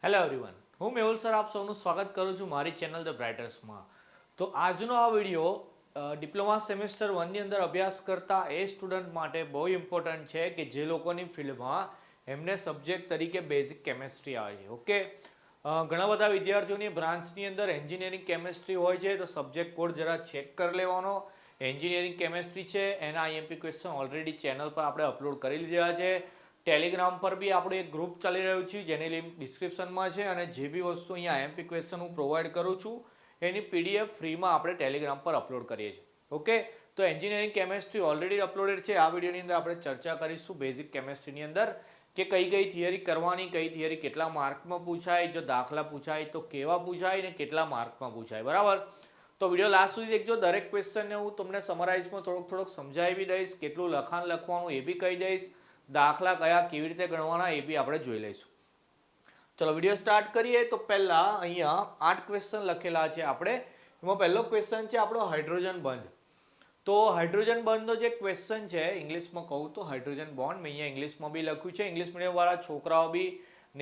Hello everyone, હું Mehul sir આપ સૌનું સ્વાગત કરું છું મારી ચેનલ ધ બ્રાઇટર્સમાં. તો આજનો આ વિડીયો ડિપ્લોમા સેમેસ્ટર 1ની અંદર અભ્યાસ કરતા એ સ્ટુડન્ટ માટે બહુ ઇમ્પોર્ટન્ટ છે કે જે લોકોની ફિલ્ડમાં એમને સબ્જેક્ટ તરીકે બેઝિક કેમેસ્ટ્રી આવે છે. ઓકે, ઘણા બધા વિદ્યાર્થીઓની બ્રાન્ચની અંદર એન્જિનિયરિંગ કેમેસ્ટ્રી હોય છે, તો સબ્જેક્ટ કોડ જરા ચેક કરી લેવાનો. એન્જિનિયરિંગ કેમેસ્ટ્રી છે એના આઈએમપી ક્વેશ્ચન ઓલરેડી ચેનલ પર આપણે અપલોડ કરી લીધા છે. ટેલિગ્રામ પર બી આપણું એક ગ્રુપ ચાલી રહ્યું છે જેની લિંક ડિસ્ક્રિપ્શનમાં છે, અને જે બી વસ્તુ અહીંયા આઈએમપી ક્વેશ્ચન હું પ્રોવાઈડ કરું છું એની પીડીએફ ફ્રીમાં આપણે ટેલિગ્રામ પર અપલોડ કરીએ છીએ. ઓકે, તો એન્જિનિયરિંગ કેમેસ્ટ્રી ઓલરેડી અપલોડેડ છે. આ વિડીયોની અંદર આપણે ચર્ચા કરીશું બેઝિક કેમેસ્ટ્રીની અંદર કે કઈ થિયરી કરવાની, કઈ થિયરી કેટલા માર્કમાં પૂછાય, જો દાખલા પૂછાય તો કેવા પૂછાય ને કેટલા માર્કમાં પૂછાય. બરાબર, તો વિડીયો લાસ્ટ સુધી દેખજો. દરેક ક્વેશ્ચનને હું તમને સમરાઇઝમાં થોડોક સમજાવી દઈશ, કેટલું લખાણ લખવાનું એ બી કહી દઈશ, દાખલા કયા કેવી રીતે ગણવાના એ બી આપણે જોઈ લઈશું. ચલો વિડીયો સ્ટાર્ટ કરીએ. તો પહેલા અહીંયા 8 ક્વેશ્ચન લખેલા છે આપણે. એમાં પહેલો ક્વેશ્ચન છે આપણો હાઇડ્રોજન બંધ. તો હાઇડ્રોજન બંધનો જે ક્વેશ્ચન છે ઇંગ્લિશમાં કહું તો હાઇડ્રોજન બોન્ડ, મેં અહીંયા ઇંગ્લિશમાં બી લખ્યું છે. ઇંગ્લિશ મીડિયમ વાળા છોકરાઓ બી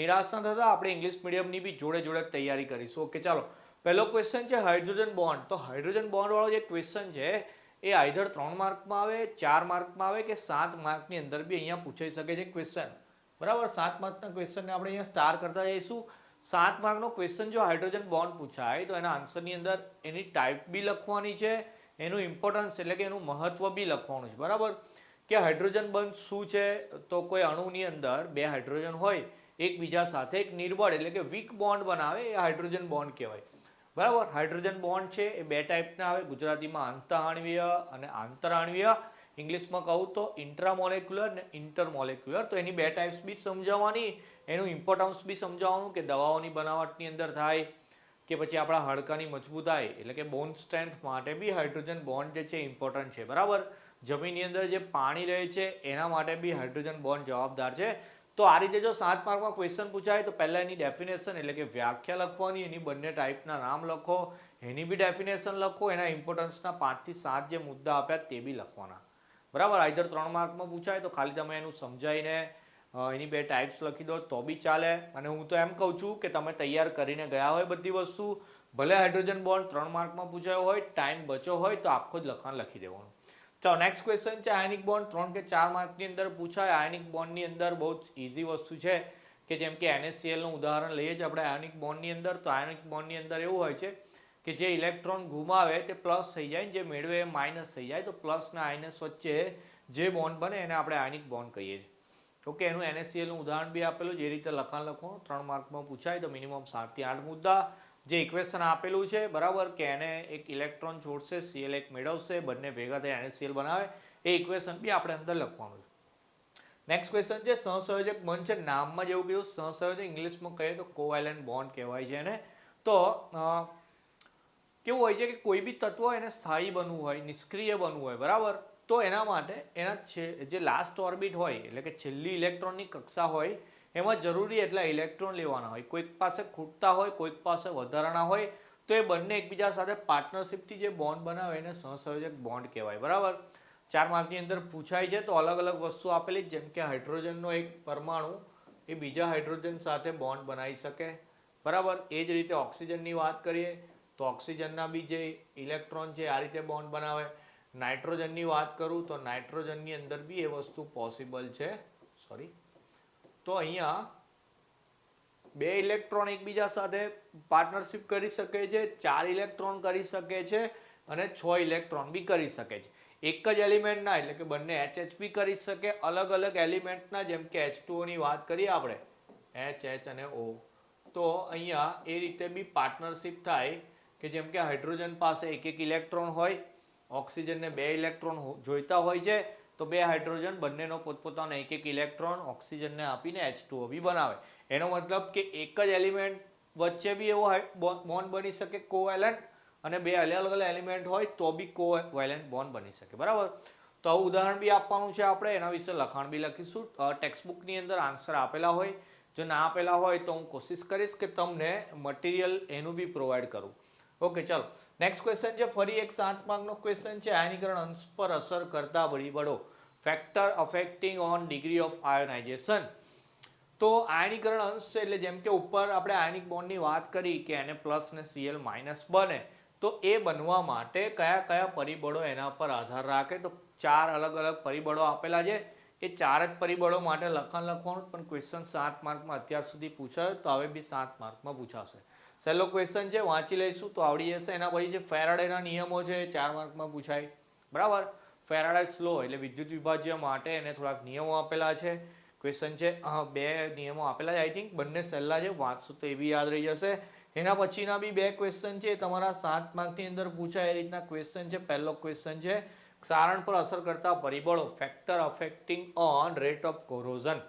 નિરાશ ન થતા, આપણે ઇંગ્લિશ મીડિયમની બી જોડે તૈયારી કરીશું. ઓકે, ચાલો પહેલો ક્વેશ્ચન છે હાઇડ્રોજન બોન્ડ. તો હાઇડ્રોજન બોન્ડ વાળો જે ક્વેશ્ચન છે એ આઈધર 3 માર્કમાં આવે, 4 માર્કમાં આવે કે 7 માર્કની અંદર બી અહીંયા પૂછાઈ શકે છે ક્વેશ્ચન. બરાબર, 7 માર્કના ક્વેશ્ચનને આપણે અહીંયા સ્ટાર કરતા જઈશું. 7 માર્કનો ક્વેશ્ચન જો હાઇડ્રોજન બોન્ડ પૂછાય તો એના આન્સરની અંદર એની ટાઈપ બી લખવાની છે, એનું ઇમ્પોર્ટન્સ એટલે કે એનું મહત્વ બી લખવાનું છે. બરાબર, કે હાઇડ્રોજન બંધ શું છે? તો કોઈ અણુની અંદર બે હાઇડ્રોજન હોય એકબીજા સાથે એક નિર્બળ એટલે કે વીક બોન્ડ બનાવે, એ હાઇડ્રોજન બોન્ડ કહેવાય. બરાબર, હાઇડ્રોજન બોન્ડ છે એ બે ટાઈપના આવે, ગુજરાતીમાં અંતઃઆણવીય અને આંતરઆણવીય. ઇંગ્લિશમાં કહું તો ઇન્ટ્રામોલેક્યુલર ને ઇન્ટરમોલેક્યુલર. તો એની બે ટાઈપ્સ બી સમજાવવાની, એનું ઇમ્પોર્ટન્સ બી સમજાવવાનું કે દવાઓની બનાવટની અંદર થાય કે પછી આપણા હાડકાની મજબૂતાઈ એટલે કે બોન સ્ટ્રેન્થ માટે બી હાઇડ્રોજન બોન્ડ જે છે ઇમ્પોર્ટન્ટ છે. બરાબર, જમીનની અંદર જે પાણી રહે છે એના માટે બી હાઇડ્રોજન બોન્ડ જવાબદાર છે. તો આ રીતે જો 7 માર્કમાં ક્વેશ્ચન પૂછાય તો પહેલા એની ડેફિનેશન એટલે કે વ્યાખ્યા લખવાની, એની બંને ટાઈપના નામ લખો, એની બી ડેફિનેશન લખો, એના ઇમ્પોર્ટન્સના 5 થી 7 જે મુદ્દા આપ્યા તે બી લખવાના. બરાબર, આઈધર 3 માર્કમાં પૂછાય તો ખાલી તમે એનું સમજાવીને એની બે ટાઈપ્સ લખી દો તો બી ચાલે. અને હું તો એમ કહું છું કે તમે તૈયાર કરીને ગયા હોય બધી વસ્તુ, ભલે હાઇડ્રોજન બોન્ડ 3 માર્કમાં પૂછાયો હોય, ટાઈમ બચ્યો હોય તો આખો જ લખાણ લખી દેવાનું. ચાલો નેક્સ્ટ ક્વેશ્ચન છે આયનિક બોન્ડ. 3 કે 4 માર્કની અંદર પૂછાય. આયનિક બોન્ડની અંદર બહુ જ ઇઝી વસ્તુ છે કે જેમ કે NaCl નું ઉદાહરણ લઈએ છીએ આપણે આયનિક બોન્ડની અંદર. તો આયનિક બોન્ડની અંદર એવું હોય છે કે જે ઇલેક્ટ્રોન ગુમાવે તે પ્લસ થઈ જાય, જે મેળવે એ માઇનસ થઈ જાય. તો પ્લસ અને માઇનસ વચ્ચે જે બોન્ડ બને એને આપણે આયનિક બોન્ડ કહીએ છીએ. ઓકે, એનું NaCl નું ઉદાહરણ બી આપેલું, જે રીતે લખાણ લખવાનું 3 માર્કમાં પૂછાય તો મિનિમમ 7 થી 8 મુદ્દા. જે ઇક્વેશન આપેલું છે બરાબર, કે એને એક ઇલેક્ટ્રોન છોડશે, Cl એક મેળવશે, બંને ભેગા થઈ NaCl બનાવે, એ ઇક્વેશન બી આપણે અંદર લખવાનું છે. નેક્સ્ટ ક્વેશ્ચન છે સહસંયોજક બંધ છે. નામમાં જેવું કીધું સહસંયોજક, ઇંગ્લિશમાં કહીએ તો કોવેલેન્ટ બોન્ડ કહેવાય છે એને. તો કેવું હોય છે કે કોઈ બી તત્વ એને સ્થાયી બનવું હોય, નિષ્ક્રિય બનવું હોય, બરાબર, તો એના માટે એના જે લાસ્ટ ઓર્બિટ હોય એટલે કે છેલ્લી ઇલેક્ટ્રોનની કક્ષા હોય એમાં જરૂરી એટલા ઇલેક્ટ્રોન લેવાના હોય. કોઈક પાસે ખૂટતા હોય, કોઈક પાસે વધારાના હોય, તો એ બંને એકબીજા સાથે પાર્ટનરશિપથી જે બોન્ડ બનાવે એને સહસંયોજક બોન્ડ કહેવાય. બરાબર, 4 માર્કની અંદર પૂછાય છે. તો અલગ અલગ વસ્તુ આપેલી, જેમ કે હાઇડ્રોજનનો એક પરમાણુ એ બીજા હાઇડ્રોજન સાથે બોન્ડ બનાવી શકે. બરાબર, એ જ રીતે ઓક્સિજનની વાત કરીએ તો ઓક્સિજનના બી જે ઇલેક્ટ્રોન છે આ રીતે બોન્ડ બનાવે. નાઇટ્રોજનની વાત કરું તો નાઇટ્રોજનની અંદર બી એ વસ્તુ પોસિબલ છે. તો અહીંયા 2 ઇલેક્ટ્રોન એકબીજા સાથે પાર્ટનરશિપ કરી શકે છે, 4 ઇલેક્ટ્રોન કરી શકે છે અને 6 ઇલેક્ટ્રોન બી કરી શકે છે. એક જ એલિમેન્ટના એટલે કે બંને HH બી કરી શકે. અલગ અલગ એલિમેન્ટના જેમ કે H2O ની વાત કરીએ આપણે, H અને O, તો અહીંયા એ રીતે બી પાર્ટનરશિપ થાય કે જેમ કે હાઇડ્રોજન પાસે એક ઇલેક્ટ્રોન હોય, ઓક્સિજનને 2 ઇલેક્ટ્રોન જોઈતા હોય છે, તો 2 હાઇડ્રોજન બંનેનો પોતપોતાનો એક ઇલેક્ટ્રોન ઓક્સિજનને આપીને H2O બી બનાવે. એનો મતલબ કે એક જ એલિમેન્ટ વચ્ચે બી એવો બોન્ડ બની શકે કોવેલેન્ટ, અને 2 અલગ અલગ એલિમેન્ટ હોય તો બી કોવેલેન્ટ બોન્ડ બની શકે. બરાબર, તો આવું ઉદાહરણ બી આપવાનું છે આપણે, એના વિશે લખાણ બી લખીશું. ટેક્સ્ટબુકની અંદર આન્સર આપેલા હોય, જો ના આપેલા હોય તો હું કોશિશ કરીશ કે તમને મટીરિયલ એનું બી પ્રોવાઈડ કરું. ઓકે, ચાલો નેક્સ્ટ ક્વેશ્ચન છે ફરી એક 7 માર્કનો ક્વેશ્ચન છે આયનીકરણ અંશ પર અસર કરતા પરિબળો, factor affecting on degree of ionisation. તો આયનીકરણ અંશ છે એટલે જેમ કે ઉપર આપણે આયનિક બોન્ડની વાત કરી કે Na+ ને Cl- બને, તો એ બનવા માટે કયા કયા પરિબળો એના પર આધાર રાખે, તો 4 અલગ અલગ પરિબળો આપેલા છે. એ 4 જ પરિબળો માટે લખાણ લખવાનું, પણ ક્વેશ્ચન 7 માર્કમાં અત્યાર સુધી પૂછાયો તો હવે બી 7 માર્કમાં પૂછાશે. સહેલો ક્વેશ્ચન છે, વાંચી લઈશું તો આવડી જશે. એના પછી જે ફેરાડેના નિયમો છે એ 4 માર્કમાં પૂછાય, બરાબર. ફેરાડેઝ લો એટલે વિદ્યુત વિભાજ્ય માટે એને થોડાક નિયમો આપેલા છે. ક્વેશ્ચન છે 2 નિયમો આપેલા છે, આઈ થિંક બંને સહેલા છે, વાંચશો તો એ બી યાદ રહી જશે. એના પછીના બી 2 ક્વેશ્ચન છે તમારા 7 માર્કની અંદર પૂછાય એ રીતના ક્વેશ્ચન છે. પહેલો ક્વેશ્ચન છે ક્ષારણ પર અસર કરતા પરિબળો, factor affecting on rate of corrosion.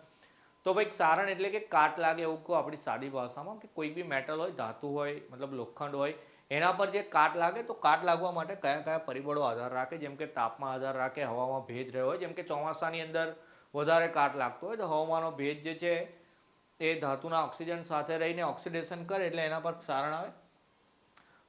તો ભાઈ ક્ષારણ એટલે કે કાટ લાગે એવું કહો આપણી સાદી ભાષામાં, કે કોઈ બી મેટલ હોય, ધાતુ હોય, મતલબ લોખંડ હોય, એના પર જે કાટ લાગે, તો કાટ લાગવા માટે કયા કયા પરિબળો આધાર રાખે, જેમ કે તાપમાન આધાર રાખે, હવામાં ભેજ રહ્યો હોય, જેમ કે ચોમાસાની અંદર વધારે કાટ લાગતો હોય તો હવામાનનો ભેજ જે છે એ ધાતુના ઓક્સિજન સાથે રહીને ઓક્સિડેશન કરે એટલે એના પર ક્ષારણ આવે.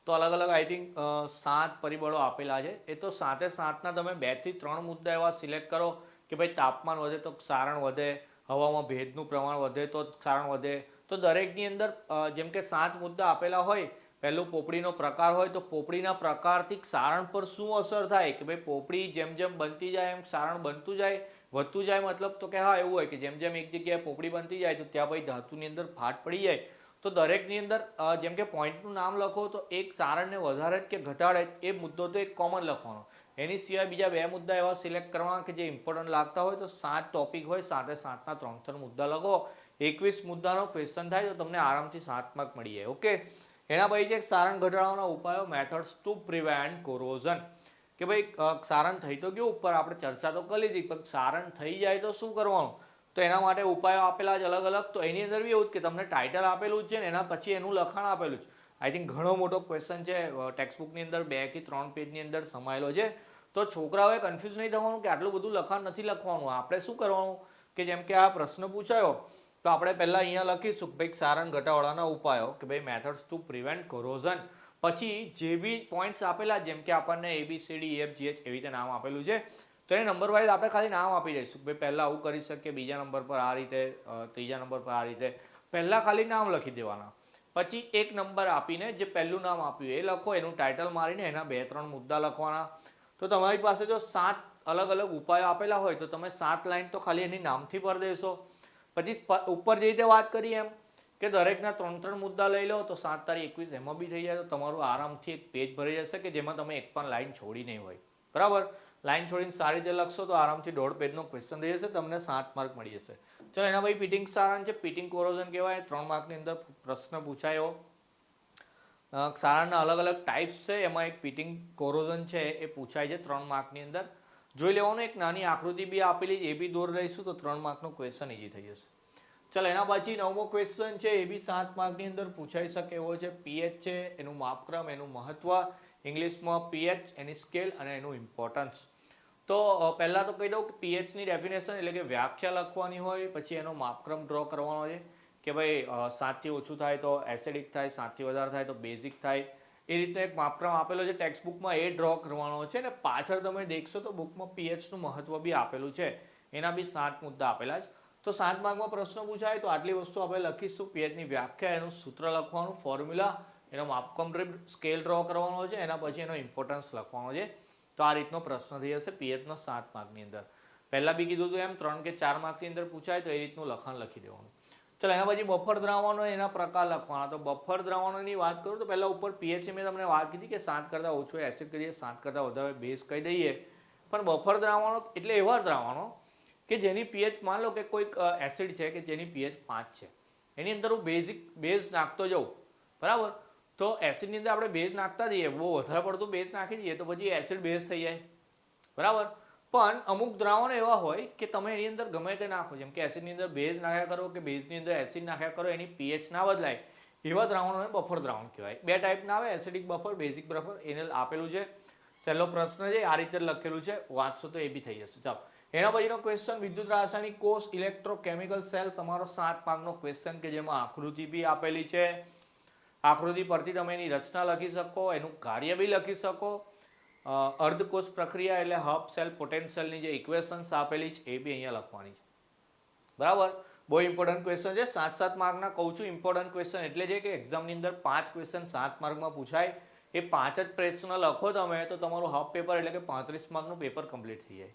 તો અલગ અલગ આઈ થિંક 7 પરિબળો આપેલા છે. એ તો 7ના તમે 2 થી 3 મુદ્દા એવા સિલેક્ટ કરો કે ભાઈ તાપમાન વધે તો ક્ષારણ વધે, હવામાં ભેજનું પ્રમાણ વધે તો ક્ષારણ વધે. તો દરેકની અંદર જેમ કે 7 મુદ્દા આપેલા હોય, પહેલું પોપડીનો પ્રકાર હોય તો પોપડીના પ્રકારથી ક્ષારણ પર શું અસર થાય, કે ભાઈ પોપડી જેમ જેમ બનતી જાય એમ ક્ષારણ બનતું જાય, વધતું જાય, મતલબ તો કે હા એવું હોય કે જેમ જેમ એક જગ્યાએ પોપડી બનતી જાય તો ત્યાં ભાઈ ધાતુની અંદર ફાટ પડી જાય. તો દરેકની અંદર જેમ કે પોઈન્ટનું નામ લખો તો એક ક્ષારણને વધારે કે ઘટાડે એ મુદ્દો તો એક કોમન લખવાનો. એની સિવાય બીજા 2 મુદ્દા એવા સિલેક્ટ કરવાના કે જે ઇમ્પોર્ટન્ટ લાગતા હોય. તો 7 ટોપિક હોય, 7ના 3 મુદ્દા લખો, 21 મુદ્દાનો ક્વેશ્ચન થાય તો તમને આરામથી 7 માર્ક મળી જાય. ઓકે. એના પછી છે ક્ષારણ ઘટાડવાના ઉપાયો, મેથડ્સ ટુ પ્રિવેન્ટ કોરોઝન. કે ભાઈ ક્ષારણ થઈ તો ગયું ઉપર, આપણે ચર્ચા તો કરી લીધી, પણ ક્ષારણ થઈ જાય તો શું કરવાનું, તો એના માટે ઉપાયો આપેલા છે અલગ અલગ. તો એની અંદર બી એવું જ કે તમને ટાઇટલ આપેલું જ છે ને એના પછી એનું લખાણ આપેલું છે. આઈ થિંક ઘણો મોટો ક્વેશ્ચન છે, ટેક્સ્ટબુકની અંદર 2 કે 3 પેજની અંદર સમાયેલો છે. તો છોકરાઓએ કન્ફ્યુઝ નહીં થવાનું કે આટલું બધું લખાણ નથી લખવાનું. આપણે શું કરવાનું કે જેમ કે આ પ્રશ્ન પૂછાયો તો આપણે પહેલા અહીંયા લખીશું ભાઈ ક્ષારણ ઘટાડવાના ઉપાયો, કે ભાઈ મેથડ્સ ટુ પ્રિવેન્ટ કોરોઝન. પછી જે બી પોઈન્ટ્સ આપેલા, જેમ કે આપણને ABCDEFGH એવી રીતે નામ આપેલું છે, તો એને નંબર વાઇઝ આપણે ખાલી નામ આપી દઈશું. ભાઈ પહેલા આવું કરી શકીએ, બીજા નંબર પર આ રીતે, ત્રીજા નંબર પર આ રીતે, પહેલા ખાલી નામ લખી દેવાના. પછી એક નંબર આપીને જે પહેલું નામ આપ્યું એ લખો, એનું ટાઇટલ મારીને એના 2-3 મુદ્દા લખવાના. તો તમારી પાસે જો 7 અલગ અલગ ઉપાયો આપેલા હોય તો તમે 7 લાઈન તો ખાલી એની નામથી ભરી દેશો. પછી ઉપર જે રીતે વાત કરી એમ કે દરેકના 3-3 મુદ્દા લઈ લો તો 7 તારી 21 એમાં બી થઈ જાય, તો તમારું આરામથી એક પેજ ભરી જશે કે જેમાં તમે એક પણ લાઈન છોડી નહીં હોય, બરાબર. લાઈન છોડીને સારી રીતે લખશો તો આરામથી 1.5 પેજનો ક્વેશ્ચન થઈ જશે, તમને 7 માર્ક મળી જશે. ચલો એના પછી પિટિંગ ક્ષારણ છે, પિટિંગ કોરોઝન કહેવાય, 3 માર્કની અંદર પ્રશ્ન પૂછાયો. ક્ષારણના અલગ અલગ ટાઈપ્સ છે, એમાં એક પિટિંગ કોરોઝન છે એ પૂછાય છે 3 માર્કની અંદર. જોઈ લેવાનું, એક નાની આકૃતિ બી આપેલી એ બી દોર રહીશું તો 3 માર્કનો ક્વેશ્ચન ઈઝી થઈ જશે. ચલો એના પછી 9મો ક્વેશ્ચન છે, એ બી 7 માર્કની અંદર પૂછાઈ શકે એવો છે. પીએચ છે, એનું માપક્રમ, એનું મહત્વ, ઇંગ્લિશમાં પીએચ, એની સ્કેલ અને એનું ઇમ્પોર્ટન્સ. તો પહેલાં તો કહી દઉં કે પીએચની ડેફિનેશન એટલે કે વ્યાખ્યા લખવાની હોય, પછી એનો માપક્રમ ડ્રો કરવાનો છે કે ભાઈ 7થી ઓછું થાય તો એસિડિક થાય, 7થી વધારે થાય તો બેઝિક થાય. એ રીતનો એક માપક્રમ આપેલો છે ટેક્સ્ટબુકમાં, એ ડ્રો કરવાનો છે. ને પાછળ તમે દેખશો તો બુકમાં પીએચનું મહત્વ બી આપેલું છે, એના બી 7 મુદ્દા આપેલા છે. તો 7 માર્કમાં પ્રશ્ન પૂછાય તો આટલી વસ્તુ આપણે લખીશું. પીએચની વ્યાખ્યા, એનું સૂત્ર લખવાનું, ફોર્મ્યુલા, એનો માપક્રમ સ્કેલ ડ્રો કરવાનો છે, એના પછી એનો ઇમ્પોર્ટન્સ લખવાનો છે. તો આ રીતનો પ્રશ્ન થઈ જશે પીએચનો 7 માર્કની અંદર. પહેલાં બી કીધું હતું એમ 3 કે 4 માર્કની અંદર પૂછાય તો એ રીતનું લખાણ લખી દેવાનું. ચલો એના પછી બફર દ્રાવણો, એના પ્રકાર લખવાના. તો બફર દ્રાવણોની વાત કરું તો પહેલાં ઉપર પીએચ મેં તમને વાત કીધી કે 7 કરતાં ઓછું એસિડ કહીએ, 7 કરતાં વધારે બેઝ કહી દઈએ. પણ બફર દ્રાવણો એટલે એવા દ્રાવણો કે જેની પીએચ, માન લો કે કોઈક એસિડ છે કે જેની પીએચ 5 છે, એની અંદર હું બેઝ નાખતો જાઉં, બરાબર. તો એસિડની અંદર આપણે બેઝ નાખતા જઈએ, બહુ વધારે પડતું બેઝ નાખી દઈએ તો પછી એસિડ બેઝ થઈ જાય, બરાબર. પણ અમુક દ્રાવણો એવા હોય કે તમે એની અંદર ગમે તે નાખો, જેમ કે એસિડની અંદર બેઝ નાખ્યા કરો કે બેઝની અંદર એસિડ નાખ્યા કરો, એની પીએચ ના બદલાય, એવા દ્રાવણોને બફર દ્રાવણ કહેવાય. 2 ટાઈપના આવે, એસિડિક બફર, બેઝિક બફર. એને આપેલું છે, છેલ્લો પ્રશ્ન છે આ રીતે લખેલું છે, વાંચશો તો એ બી થઈ જશે. ચાલો એના પછીનો ક્વેશ્ચન, વિદ્યુત રાસાયણિક કોષ, ઇલેક્ટ્રોકેમિકલ સેલ, તમારો 7 માર્કનો ક્વેશ્ચન કે જેમાં આકૃતિ બી આપેલી છે. આકૃતિ પરથી તમે એની રચના લખી શકો, એનું કાર્ય બી લખી શકો. અર્ધકોષ પ્રક્રિયા એટલે હબ સેલ પોટેન્શિયલની જે ઇક્વેશન્સ આપેલી છે એ બી અહીંયા લખવાની છે, બરાબર. બહુ ઇમ્પોર્ટન્ટ ક્વેશ્ચન છે. 7-7 માર્કના કહું છું. ઇમ્પોર્ટન્ટ ક્વેશ્ચન એટલે છે કે એક્ઝામની અંદર 5 ક્વેશ્ચન 7 માર્કમાં પૂછાય. એ 5 જ પ્રશ્ન લખો તમે તો તમારું હાફ પેપર એટલે કે 35 માર્કનું પેપર કમ્પ્લીટ થઈ જાય.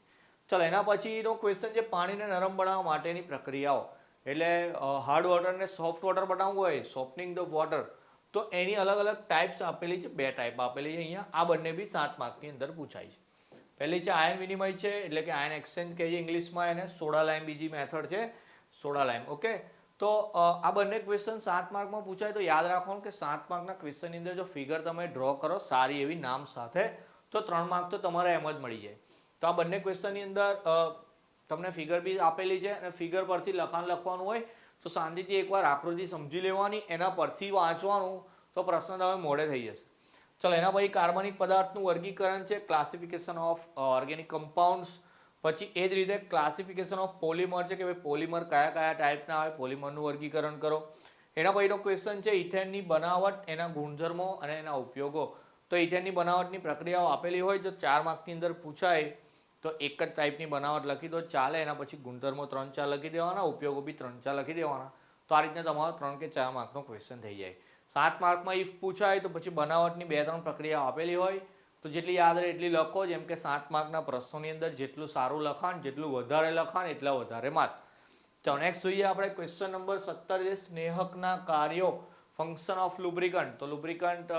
ચલો એના પછીનો ક્વેશ્ચન છે પાણીને નરમ બનાવવા માટેની પ્રક્રિયાઓ. એટલે હાર્ડ વોટરને સોફ્ટ વોટર બનાવવું હોય, સોફ્ટનિંગ ધ વોટર, તો એની અલગ અલગ ટાઈપ્સ આપેલી છે. 2 ટાઈપ આપેલી છે અહીંયા. આ બંને બી 7 માર્કની અંદર પૂછાય છે. પહેલી છે આયન વિનિમય છે, એટલે કે આયન એક્સચેન્જ કહીએ ઇંગ્લિશમાં એને. સોડા લાઈમ બીજી મેથડ છે, સોડા લાઈમ. ઓકે, તો આ બંને ક્વેશ્ચન 7 માર્કમાં પૂછાય. તો યાદ રાખવાનું કે 7 માર્કના ક્વેશ્ચનની અંદર જો ફિગર તમે ડ્રો કરો સારી એવી નામ સાથે, તો 3 માર્ક તો તમારે એમ જ મળી જાય. તો આ બંને ક્વેશ્ચનની અંદર તમને ફિગર બી આપેલી છે અને ફિગર પરથી લખાણ લખવાનું હોય તો શાંતિથી એકવાર આકૃતિ સમજી લેવાની, એના પરથી વાંચવાનું તો પ્રશ્ન તમે મોડે થઈ જશે. ચલો એના પછી કાર્બનિક પદાર્થનું વર્ગીકરણ છે, ક્લાસિફિકેશન ઓફ ઓર્ગેનિક કમ્પાઉન્ડ્સ. પછી એ જ રીતે ક્લાસિફિકેશન ઓફ પોલિમર છે કે ભાઈ પોલિમર કયા કયા ટાઈપના આવે, પોલિમરનું વર્ગીકરણ કરો. એના પછીનો ક્વેશ્ચન છે ઇથેનની બનાવટ, એના ગુણધર્મો અને એના ઉપયોગો. તો ઇથેનની બનાવટની પ્રક્રિયાઓ આપેલી હોય જો 4 માર્કની અંદર પૂછાય તો એક જ ટાઈપની બનાવટ લખી દો ચાલે. એના પછી ગુણધર્મો 3-4 લખી દેવાના, ઉપયોગો બી 3-4 લખી દેવાના. તો આ રીતના તમારો 3 કે 4 માર્કનો ક્વેશ્ચન થઈ જાય. 7 માર્કમાં ઇફ પૂછાય તો પછી બનાવટની 2-3 પ્રક્રિયા આપેલી હોય તો જેટલી યાદ રહે એટલી લખો. જેમ કે 7 માર્કના પ્રશ્નોની અંદર જેટલું સારું લખાણ, જેટલું વધારે લખાણ એટલા વધારે માર્ક. ચાલો નેક્સ્ટ જોઈએ આપણે ક્વેશ્ચન નંબર 17 છે સ્નેહકના કાર્યો, ફંક્શન ઓફ લુબ્રિકન્ટ. તો લુબ્રિકન્ટ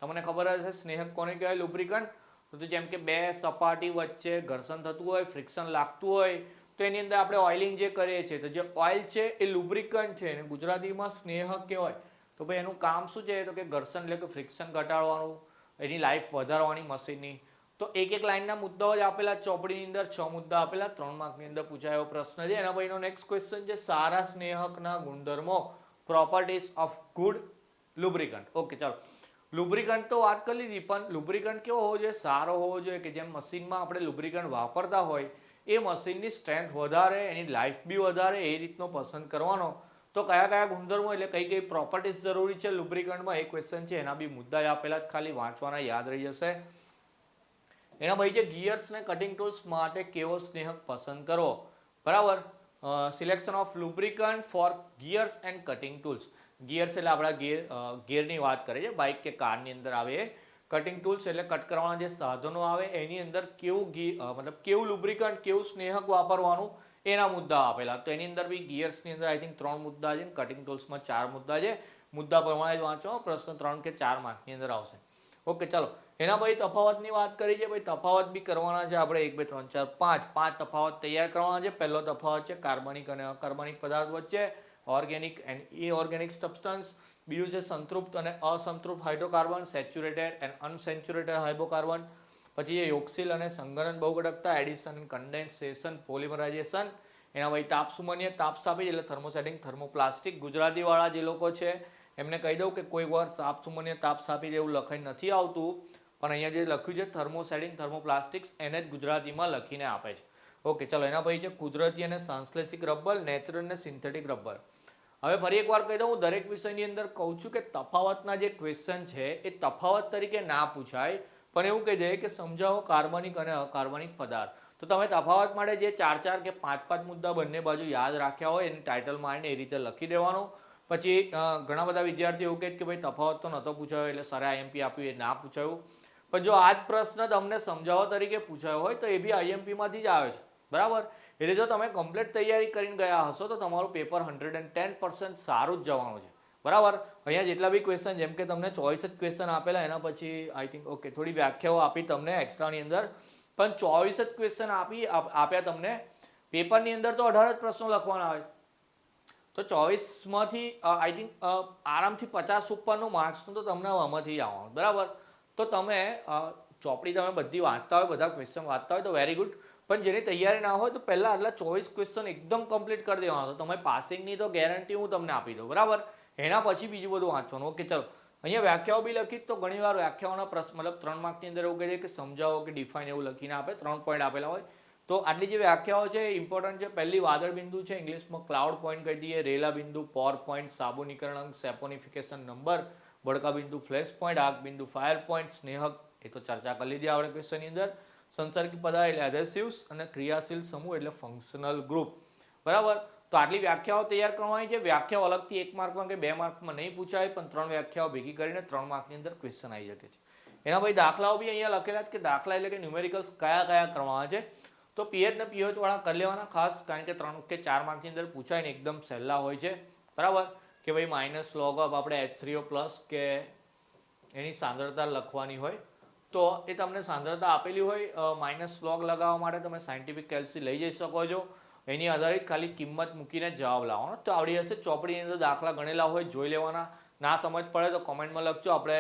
તમને ખબર હશે સ્નેહક કોને કહેવાય લુબ્રિકન્ટ. તો જેમ કે બે સપાટી વચ્ચે ઘર્ષણ થતું હોય, ફ્રિક્શન લાગતું હોય તો એની અંદર આપણે ઓઇલિંગ જે કરીએ છીએ તો જે ઓઇલ છે એ લુબ્રિકન્ટ છે અને ગુજરાતીમાં સ્નેહક કહેવાય. તો ભાઈ એનું કામ શું છે તો કે ઘર્ષણ એટલે કે ફ્રિક્શન ઘટાડવાનું, એની લાઈફ વધારવાની મશીનની. તો એક એક લાઈનના મુદ્દાઓ જ આપેલા ચોપડીની અંદર 6 મુદ્દા આપેલા, 3 માર્કની અંદર પૂછાયો પ્રશ્ન છે. એના પછીનો નેક્સ્ટ ક્વેશ્ચન છે સારા સ્નેહકના ગુણધર્મો, properties of good lubricant. Okay ચાલો લુબ્રિકન્ટ તો વાત કરી લીધી, પણ લુબ્રિકન્ટ કેવો હોવો જોઈએ, સારો હોવો જોઈએ કે જેમ મશીનમાં આપણે લુબ્રિકન્ટ વાપરતા હોય એ મશીનની સ્ટ્રેન્થ વધારે, એની લાઈફ બી વધારે, એ રીતનો પસંદ કરવાનો. તો કયા કયા ગુણધર્મો એટલે કઈ કઈ પ્રોપર્ટીઝ જરૂરી છે લુબ્રિકન્ટમાં એ ક્વેશ્ચન છે. એના બી મુદ્દા આપેલા જ, ખાલી વાંચવાના યાદ રહી જશે. એના પછી છે ગિયર્સ ને કટિંગ ટૂલ્સ માટે કેવો સ્નેહક પસંદ કરવો. બરાબર, selection of lubricant for gears and cutting tools. Gears એટલે આપણા ગિયરની વાત કરીએ છીએ, બાઇક કે કારની અંદર આવે. કટિંગ ટૂલ્સ એટલે કટ કરવાના જે સાધનો આવે એની અંદર કેવું મતલબ કેવું લુબ્રિકન્ટ, કેવું સ્નેહક વાપરવાનું એના મુદ્દા આપેલા. તો એની અંદર બી ગિયર્સની અંદર આઈ થિંક 3 મુદ્દા છે, કટિંગ ટૂલ્સમાં 4 મુદ્દા છે. મુદ્દા પ્રમાણે જ વાંચો, પ્રશ્ન 3 કે 4 માર્કની અંદર આવશે. ઓકે ચાલો એના પછી તફાવતની વાત કરી છે. ભાઈ તફાવત બી કરવાના છે આપણે 1 2 3 4 5 તફાવત તૈયાર કરવાના છે. પહેલો તફાવત છે કાર્બનિક અને અકાર્બનિક પદાર્થ વચ્ચે, ઓર્ગેનિક એન્ડ ઇનઓર્ગેનિક સબસ્ટન્સ. બીજું છે સંતૃપ્ત અને અસંતૃપ્ત hydrocarbon, saturated and unsaturated hydrocarbon. પછી છે યોગશીલ અને સંઘનન બહુઘટકતા, એડિશન એન્ડ કન્ડેન્સેશન, પોલિમરાઇઝેશન. એના પછી તાપસુમન્ય, તાપસાપી એટલે થર્મોસેટિંગ, થર્મોપ્લાસ્ટિક. ગુજરાતીવાળા જે લોકો છે એમને કહી દઉં કે કોઈ વાર તાપસુમન્ય, તાપસાપી એવું લખાઈ નથી આવતું, પણ અહીંયા જે લખ્યું છે થર્મોસેટિંગ, થર્મોપ્લાસ્ટિક્સ એને જ ગુજરાતીમાં લખીને આપે છે. ઓકે ચાલો એના પછી છે કુદરતી અને સાંશ્લેષિક રબર, નેચરલ અને સિન્થેટિક રબર. હવે ફરી એકવાર કહી દઉં, હું દરેક વિષયની અંદર કહું છું કે તફાવતના જે ક્વેશ્ચન છે એ તફાવત તરીકે ના પૂછાય, પણ એવું કહી દે કે સમજાવો કાર્બનિક અને અકાર્બનિક પદાર્થ. તો તમે તફાવત માટે જે 4 કે 5 મુદ્દા બંને બાજુ યાદ રાખ્યા હોય એની ટાઇટલમાં આવીને એ રીતે લખી દેવાનું. પછી ઘણા બધા વિદ્યાર્થીઓ એવું કહે કે ભાઈ તફાવત તો નહોતો પૂછાયો એટલે સરે આઈએમપી આપ્યું એ ના પૂછાયું. પણ જો આ જ પ્રશ્ન તમને સમજાવવા તરીકે પૂછાયો હોય તો એ બી આઈએમપીમાંથી જ આવે છે. બરાબર, એટલે જો તમે કમ્પ્લીટ તૈયારી કરીને ગયા હશો તો તમારું પેપર 110% સારું જ જવાનું છે. બરાબર, અહીંયા જેટલા બી ક્વેશ્ચન, જેમ કે તમને ચોઈસ જ ક્વેશ્ચન આપેલા, એના પછી આઈ થિંક ઓકે થોડી વ્યાખ્યાઓ આપી તમને એક્સ્ટ્રાની અંદર, પણ 24 જ ક્વેશ્ચન આપ્યા તમને. પેપરની અંદર તો 18 જ પ્રશ્નો લખવાના આવે તો 24માંથી આઈ થિંક આરામથી 50 ઉપરનું માર્ક્સનું તો તમને આમાંથી આવવાનું. બરાબર, તો તમે ચોપડી તમે બધી વાંચતા હોય, બધા ક્વેશ્ચન વાંચતા હોય તો વેરી ગુડ, પણ જેની તૈયારી ના હોય તો પહેલા આટલા 24 ક્વેશ્ચન એકદમ કમ્પ્લીટ કરી દેવાના. તો તમે પાસિંગની તો ગેરંટી હું તમને આપી દઉં. બરાબર, એના પછી બીજું બધું વાંચવાનું. ઓકે ચાલો અહીંયા વ્યાખ્યાઓ બી લખી. તો ઘણીવાર વ્યાખ્યાઓના પ્રશ્ન મતલબ 3 માર્કની અંદર એવું કહે છે કે સમજાવો કે ડિફાઇન એવું લખીને આપે, 3 પોઈન્ટ આપેલા હોય. તો આટલી જે વ્યાખ્યાઓ છે ઇમ્પોર્ટન્ટ છે. પહેલી વાદળ બિંદુ છે, ઇંગ્લિશમાં ક્લાઉડ પોઈન્ટ કહી દઈએ. રેલા બિંદુ, પોર પોઈન્ટ, સાબુનીકરણ અંક, સેપોનિફિકેશન નંબર, બળકા બિંદુ, ફ્લેશ પોઈન્ટ, આગ બિંદુ, ફાયર પોઈન્ટ, સ્નેહક એ તો ચર્ચા કરી લીધી આપણે ક્વેશ્ચનની અંદર. સંસર્ગી પદાર્થ એટલે એડહેસિવ્સ અને ક્રિયાશીલ સમૂહ એટલે ફંક્શનલ ગ્રુપ. બરાબર, તો આટલી વ્યાખ્યાઓ તૈયાર કરવાની છે. વ્યાખ્યાઓ અલગથી 1 માર્કમાં કે 2 માર્કમાં નહીં પૂછાય, પણ 3 વ્યાખ્યાઓ ભેગી કરીને 3 માર્કની અંદર ક્વેશ્ચન આવી શકે છે. એના પછી દાખલાઓ બી અહીંયા લખેલા છે કે દાખલા એટલે કે ન્યુમેરિકલ્સ કયા કયા કરવાના છે. તો પીએચ ને પીએચ વાળા કરી લેવાના ખાસ, કારણ કે 3 કે 4 માર્કની અંદર પૂછાય ને એકદમ સહેલા હોય છે. બરાબર, કે ભાઈ માઇનસ લોગ ઓફ આપણે H3O પ્લસ કે એની સાંદ્રતા લખવાની હોય તો એ તમને સાંદ્રતા આપેલી હોય, માઇનસ લોગ લગાવવા માટે તમે સાયન્ટિફિક કેલ્સી લઈ જઈ શકો છો. એની આધારિત ખાલી કિંમત મૂકીને જવાબ લાવવાનો. તો આવડી હશે. ચોપડીની અંદર દાખલા ગણેલા હોય, જોઈ લેવાના. ના સમજ પડે તો કોમેન્ટમાં લખજો. આપણે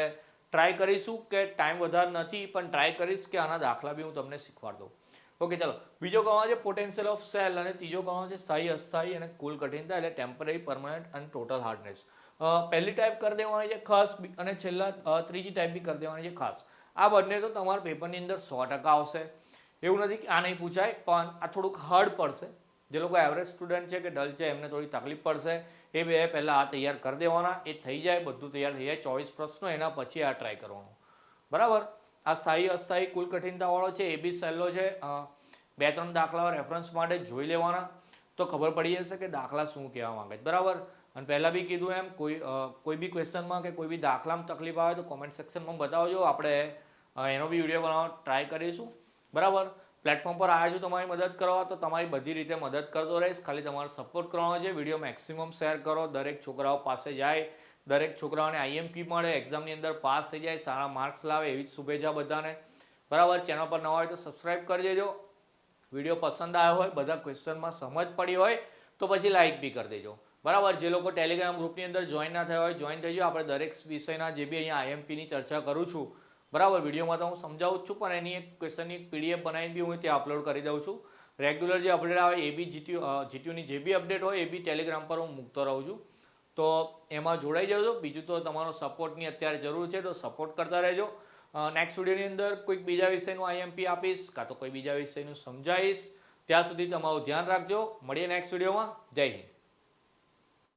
ટ્રાય કરીશું કે ટાઈમ વધારે નથી પણ ટ્રાય કરીશ કે આના દાખલા બી હું તમને શીખવાડ દઉં. ઓકે, ચાલો. બીજો કહેવાનો છે પોટેન્શિયલ ઓફ સેલ, અને ત્રીજો કહેવાનો છે સ્થાયી અસ્થાયી અને કુલ કઠિનતા એટલે ટેમ્પરરી, પરમનન્ટ અને ટોટલ હાર્ડનેસ. પહેલી ટાઈપ કરી દેવાની છે ખાસ, અને છેલ્લા ત્રીજી ટાઈપ બી કરી દેવાની છે ખાસ. આ બંને તો તમારા પેપરની અંદર 100% આવશે. એવું નથી કે આ નહીં પૂછાય, પણ આ થોડુંક હાર્ડ પડશે. જે લોકો એવરેજ સ્ટુડન્ટ છે કે ડલ છે એમને થોડી તકલીફ પડશે. એ બે પહેલાં આ તૈયાર કરી દેવાના. એ થઈ જાય, બધું તૈયાર થઈ જાય, 24 પ્રશ્નો, એના પછી આ ટ્રાય કરવાનું. બરાબર. આ સ્થાયી અસ્થાયી કુલ કઠિનતાવાળો છે એ બી સહેલો છે. 2-3 દાખલાઓ રેફરન્સ માટે જોઈ લેવાના તો ખબર પડી જશે કે દાખલા શું કહેવા માંગે છે. બરાબર. અને પહેલાં બી કીધું એમ, કોઈ બી ક્વેશ્ચનમાં કે કોઈ બી દાખલામાં તકલીફ આવે તો કોમેન્ટ સેક્શનમાં બતાવજો. આપણે એનો બી વિડીયો બનાવવાનો ટ્રાય કરીશું. બરાબર. પ્લેટફોર્મ પર આવ્યા છું તમારી મદદ કરવા, તો તમારી બધી રીતે મદદ કરતો રહીશ. ખાલી તમારે સપોર્ટ કરવાનો છે. વિડીયો મેક્સિમમ શેર કરો, દરેક છોકરાઓ પાસે જાય, દરેક છોકરાઓને IMP મળે, એક્ઝામની અંદર પાસ થઈ જાય, સારા માર્ક્સ લાવે, એવી જ શુભેચ્છા બધાને. બરાબર. ચેનલ પર નવા હોય તો સબસ્ક્રાઈબ કરી દેજો. વિડીયો પસંદ આવ્યો હોય, બધા ક્વેશ્ચનમાં સમજ પડી હોય તો પછી લાઇક બી કરી દેજો. બરાબર. જે લોકો ટેલિગ્રામ ગ્રુપની અંદર જોઈન ના થયા હોય જોઈન થઈ જાઓ. આપણે દરેક વિષયના જે બી અહીંયા IMPની ચર્ચા કરું છું, બરાબર, વિડીયોમાં તો હું સમજાવું જ છું, પણ એની એક ક્વેશ્ચનની એક PDF બનાવીને બી હું ત્યાં અપલોડ કરી દઉં છું. રેગ્યુલર જે અપડેટ આવે એ બી જીટીયુની જે બી અપડેટ હોય એ બી ટેલિગ્રામ પર હું મૂકતો રહું છું. તો એમાં જોડાઈ જજો. બીજું તો તમારો સપોર્ટની અત્યારે જરૂર છે, તો સપોર્ટ કરતા રહેજો. નેક્સ્ટ વિડીયોની અંદર કોઈક બીજા વિષયનું IMP આપીશ, કાં તો કોઈ બીજા વિષયનું સમજાવીશ. ત્યાં સુધી તમારું ધ્યાન રાખજો. મળીએ નેક્સ્ટ વિડીયોમાં. જય હિન્દ.